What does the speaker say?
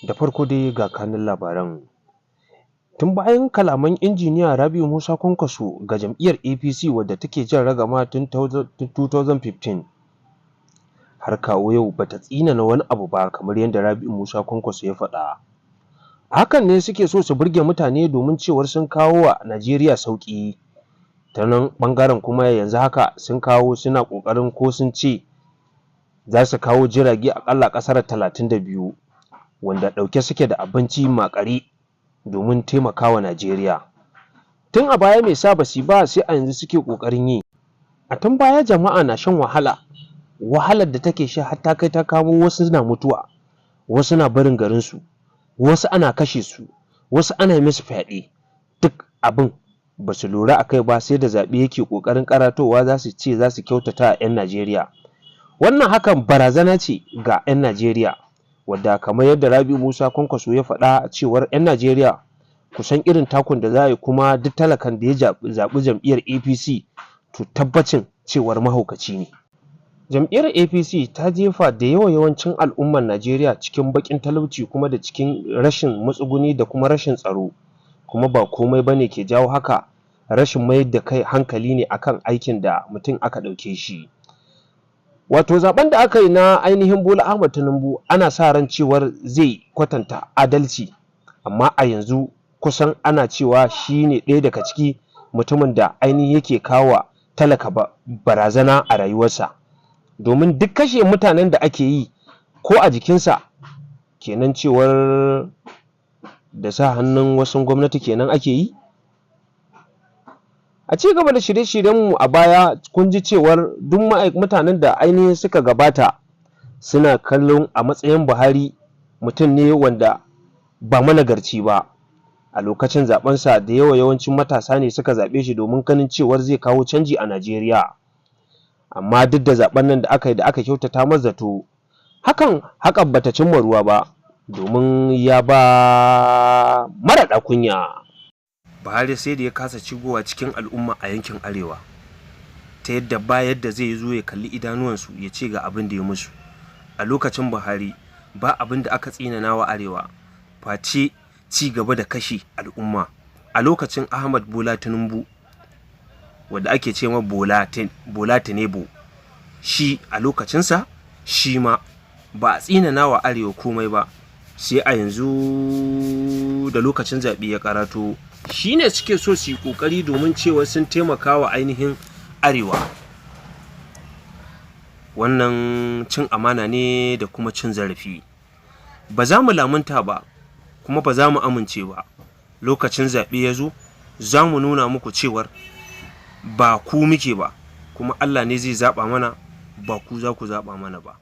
Da farko dai ga kanun labaran. Tun bayan kalaman injiniya Rabi'u Musa Kwankwaso ga jam'iyyar APC wadda take jan ragama tun 2015 har kawo yau bata tsinana wani abu ba kamar yadda Rabi'u Musa Kwankwaso ya faɗa. Hakan ne suke so su burge mutane domin cewar sun kawo wa Najeriya sauƙi. Ta nan ɓangaren kuma yanzu haka sun kawo suna ƙoƙarin ko sun ce za su kawo jirage aƙalla ƙasar 32 wanda ɗauke suke da abinci maƙare domin taimakawa Najeriya. Tun a baya mai sa basi ba sai a yanzu suke ƙoƙarin yi. A tun baya jama'a na shan wahalar da take sha har ta kai ta kamo wasu na mutuwa, wasu na barin garinsu, wasu ana kashe su, wasu ana yi musu fyaɗe. Duk abin ba su lura a kai ba sai da zaɓe yake ƙoƙarin karatowa za su ce za su kyautata a 'yan Najeriya. Wannan hakan barazana ce ga 'yan Najeriya wadda kamar yadda Rabi'u Musa Kwankwaso ya faɗa cewar 'yan Najeriya kusan irin takun da za a yi kuma duk talakan da ya zaɓi jam'iyyar APC to tabbacin cewar mahaukaci ne. Jam'iyyar APC ta jefa da yawancin al'ummar Najeriya cikin baƙin talauci kuma da cikin rashin matsuguni da kuma rashin tsaro. Kuma ba komai bane ke jawo haka, rashin mayar da kai hankali ne akan aikin da mutum aka ɗauke shi. Wato zaben da aka yi na ainihin Bola Ahmed Tinubu ana sa ran cewar zai kwatanta adalci, amma a yanzu kusan ana cewa shi ne ɗaya daga ciki mutumin da ainihin yake kawo talaka barazana a rayuwarsa. Domin duk kashe mutanen da ake yi ko a jikinsa kenan cewar da sa hannun wasu gwamnati kenan ake yi. A ci gaba da shirye-shiryenmu a baya kun ji cewar duk mutanen da ainihin suka gabata suna kallon a matsayin Buhari mutum ne wanda ba managarci ba. A lokacin zaɓensa da yawancin matasa ne suka zaɓe shi domin ganin cewar zai kawo canji a Najeriya. Amma duk da zaɓen nan da aka yi da aka kyautata masa zato, hakan bata cimma ruwa ba domin ya ba maraɗa kunya. Buhari sai da ya kasa shigowa cikin al'umma a yankin Arewa, ta yadda ba yadda zai zo ya kalli idanuwansu ya ce ga abin da ya musu. A lokacin Buhari ba abin da aka tsinana wa Arewa face ci gaba da kashe al'umma. A lokacin Ahmad Bola Tinubu wanda ake ce ma Bola Tinubu, shi a lokacinsa shi ma ba a tsinana wa Arewa komai ba, sai a yanzu da lokacin zaɓe ya karato shi ne suke so su yi ƙoƙari domin cewa sun taimaka wa ainihin Arewa. Wannan cin amana ne da kuma cin zarafi. Ba za mu lamunta ba kuma ba za mu amince ba. Lokacin zaɓe ya zo za mu nuna muku cewar ba ku muke ba, kuma Allah ne zai zaɓa mana, ba ku za ku zaɓa mana ba.